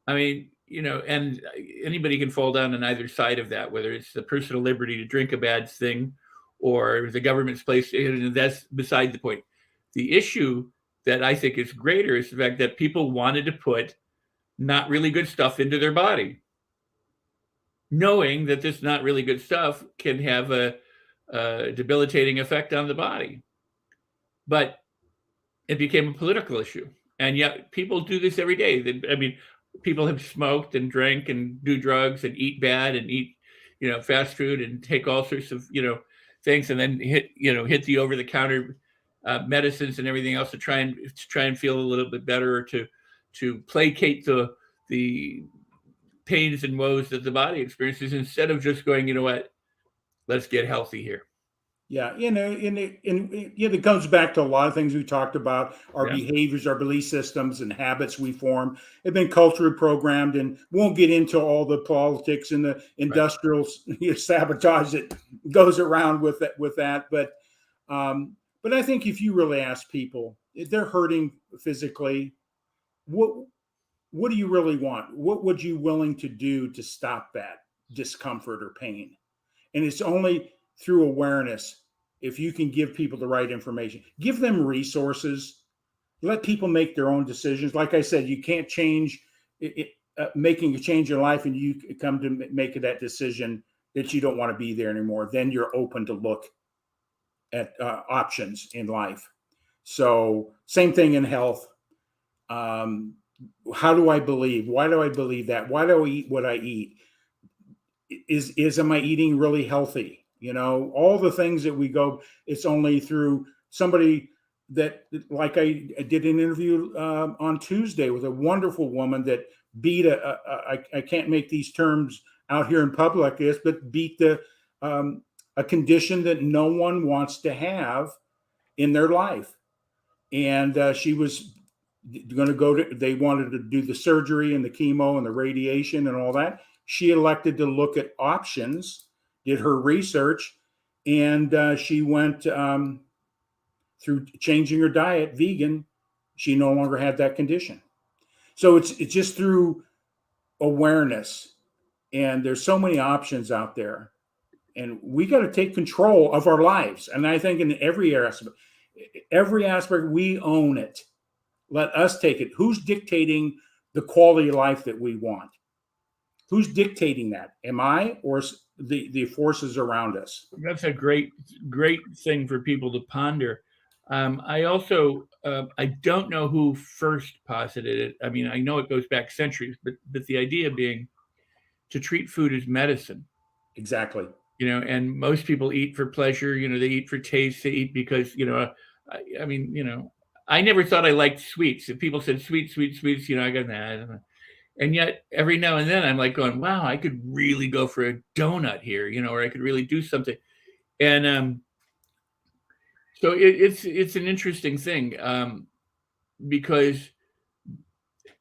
A: I mean, and anybody can fall down on either side of that, whether it's the personal liberty to drink a bad thing or the government's place. And that's beside the point. The issue that I think is greater is the fact that people wanted to put not really good stuff into their body, knowing that this not really good stuff can have a debilitating effect on the body. But it became a political issue. And yet people do this every day. I mean, people have smoked and drank and do drugs and eat bad and eat, fast food and take all sorts of, things, and then hit the over-the-counter medicines and everything else to try and feel a little bit better, or to placate the pains and woes that the body experiences, instead of just going, let's get healthy here.
B: Yeah, it comes back to a lot of things we talked about, our behaviors, our belief systems, and habits we form. Have been culturally programmed, and won't get into all the politics and the industrial sabotage that goes around with that. But I think if you really ask people, if they're hurting physically, what do you really want? What would you willing to do to stop that discomfort or pain? And it's only through awareness. If you can give people the right information, give them resources, let people make their own decisions. Like I said, you can't change making a change in life, and you come to make that decision that you don't want to be there anymore. Then you're open to look at options in life. So same thing in health. How do I believe? Why do I believe that? Why do I eat what I eat? Am I eating really healthy? All the things that we go, it's only through somebody that, like I did an interview on Tuesday with a wonderful woman that beat I can't make these terms out here in public, but beat a condition that no one wants to have in their life. And she was going to they wanted to do the surgery and the chemo and the radiation and all that. She elected to look at options, did her research, and she went through changing her diet vegan. She no longer had that condition. So it's just through awareness, and there's so many options out there, and we got to take control of our lives. And I think in every aspect we own it. Let us take it. Who's dictating the quality of life that we want? Who's dictating that? Am I, or the forces around us?
A: That's a great thing for people to ponder. I also, I don't know who first posited it. I mean, I know it goes back centuries, but the idea being to treat food as medicine.
B: Exactly.
A: And most people eat for pleasure. They eat for taste. They eat because, I mean, I never thought I liked sweets. If people said sweets, I go, nah, I don't know. And yet every now and then I'm like going, wow, I could really go for a donut here, or I could really do something. And so it's an interesting thing, because,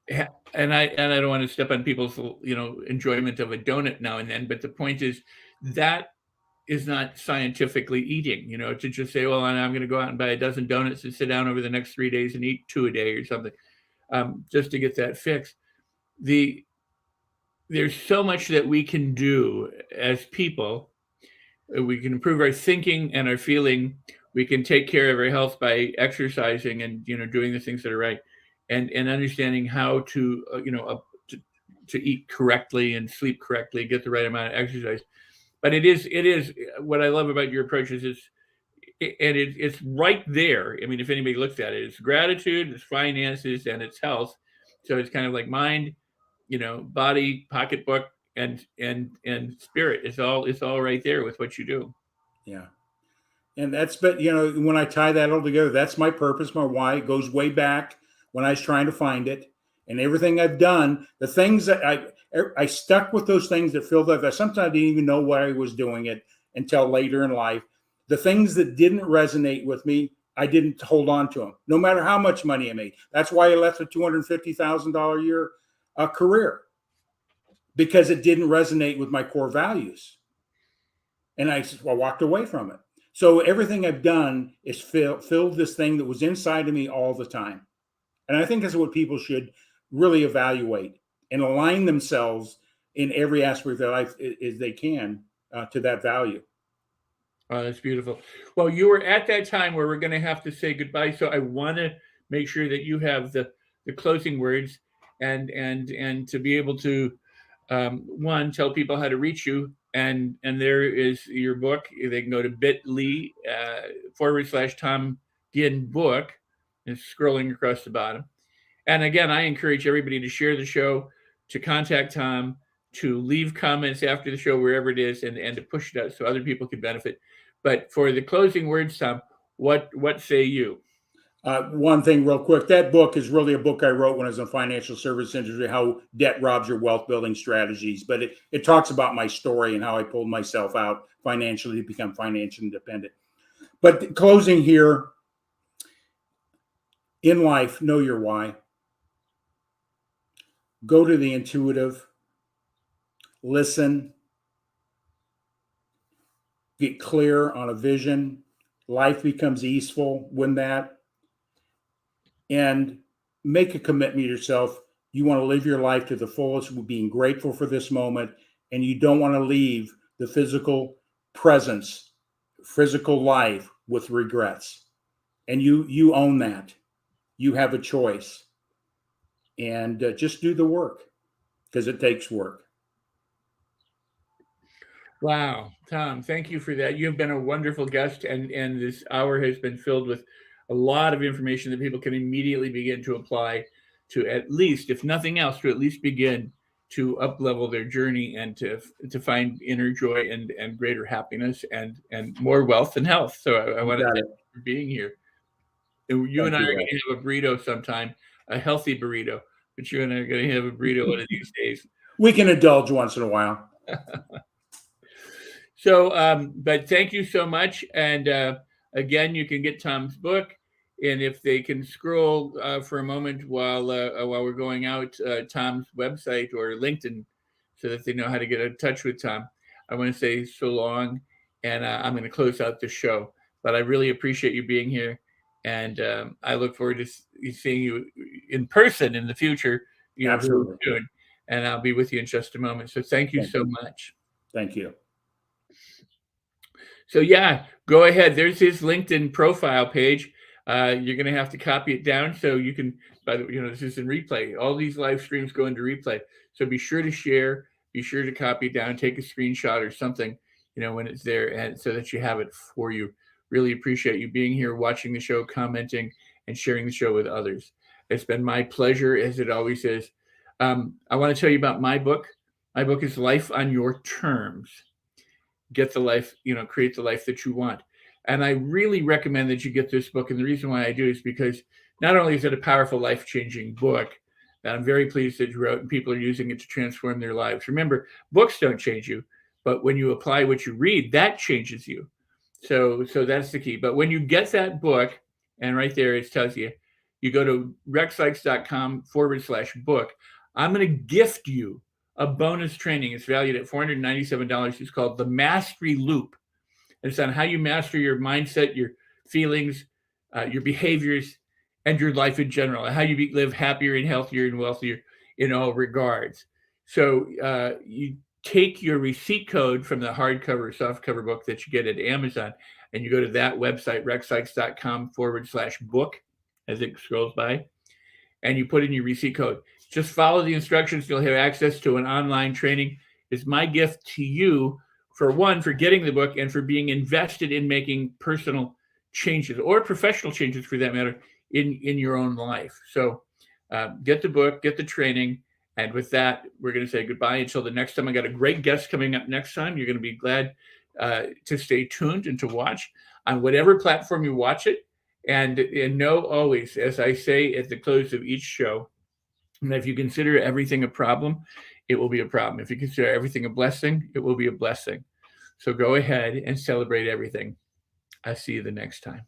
A: and I don't want to step on people's, enjoyment of a donut now and then, but the point is that is not scientifically eating, to just say, well, I'm going to go out and buy a dozen donuts and sit down over the next 3 days and eat 2 a day or something, just to get that fixed. There's so much that we can do as people. We can improve our thinking and our feeling. We can take care of our health by exercising and doing the things that are right, and understanding how to to eat correctly and sleep correctly, get the right amount of exercise. But it is what I love about your approach is it's right there. I mean, if anybody looks at it, it's gratitude, it's finances, and it's health. So it's kind of like mind, body, pocketbook, and spirit. It's all right there with what you do.
B: Yeah. And but when I tie that all together, that's my purpose, my why. It goes way back when I was trying to find it, and everything I've done, the things that I stuck with those things that filled up. Sometimes I didn't even know why I was doing it. until later in life. The things that didn't resonate with me, I didn't hold on to them, no matter how much money I made. That's why I left a $250,000 a year career, because it didn't resonate with my core values. And I walked away from it. So everything I've done is filled this thing that was inside of me all the time. And I think that's what people should really evaluate and align themselves in every aspect of their life as they can to that value.
A: Oh, that's beautiful. Well, you were at that time where we're going to have to say goodbye. So I want to make sure that you have the closing words and to be able to, one, tell people how to reach you. And there is your book. They can go to bit.ly/Tom Ginn book. It's scrolling across the bottom. And again, I encourage everybody to share the show, to contact Tom, to leave comments after the show, wherever it is, and to push it out so other people can benefit. But for the closing words, Tom, what say you?
B: One thing real quick, that book is really a book I wrote when I was in the financial service industry, how debt robs your wealth building strategies. But it talks about my story and how I pulled myself out financially to become financially independent. But closing here, in life, know your why. Go to the intuitive, listen, get clear on a vision. Life becomes easeful when that. And make a commitment to yourself. You want to live your life to the fullest with being grateful for this moment. And you don't want to leave the physical presence, physical life with regrets. And you own that. You have a choice. And just do the work, because it takes work.
A: Wow, Tom, thank you for that. You've been a wonderful guest, and this hour has been filled with a lot of information that people can immediately begin to apply to, at least, if nothing else, to at least begin to up-level their journey and to find inner joy and greater happiness and more wealth and health. So I want to thank you for being here. You and I are going to have a burrito sometime, a healthy burrito, but you and I are going to have a burrito one of these days.
B: We can indulge once in a while.
A: So, but thank you so much. And again, you can get Tom's book. And if they can scroll for a moment while we're going out, Tom's website or LinkedIn, so that they know how to get in touch with Tom. I want to say so long, and I'm going to close out the show. But I really appreciate you being here, and I look forward to seeing you in person in the future.
B: Absolutely.
A: Soon, and I'll be with you in just a moment. So thank you so much.
B: Thank you.
A: So yeah, go ahead. There's his LinkedIn profile page. You're going to have to copy it down so you can, by the way, this is in replay. All these live streams go into replay. So be sure to share, be sure to copy it down, take a screenshot or something, when it's there, and so that you have it for you. Really appreciate you being here, watching the show, commenting, and sharing the show with others. It's been my pleasure, as it always is. I want to tell you about my book. My book is Life on Your Terms. Get the life, create the life that you want. And I really recommend that you get this book. And the reason why I do is because not only is it a powerful, life-changing book that I'm very pleased that you wrote, and people are using it to transform their lives. Remember, books don't change you, but when you apply what you read, that changes you. So that's the key. But when you get that book, and right there it tells you, you go to rexsikes.com/book. I'm going to gift you a bonus training. It's valued at $497. It's called The Mastery Loop. It's on how you master your mindset, your feelings, your behaviors, and your life in general, and how you live happier and healthier and wealthier in all regards. So you take your receipt code from the hardcover or softcover book that you get at Amazon, and you go to that website, rexsikes.com/book, as it scrolls by, and you put in your receipt code. Just follow the instructions. You'll have access to an online training. It's my gift to you, for one, for getting the book and for being invested in making personal changes or professional changes, for that matter, in your own life. So get the book, get the training. And with that, we're going to say goodbye until the next time. I got a great guest coming up next time. You're going to be glad to stay tuned and to watch on whatever platform you watch it. And know always, as I say at the close of each show, that if you consider everything a problem, it will be a problem. If you consider everything a blessing, it will be a blessing. So go ahead and celebrate everything. I'll see you the next time.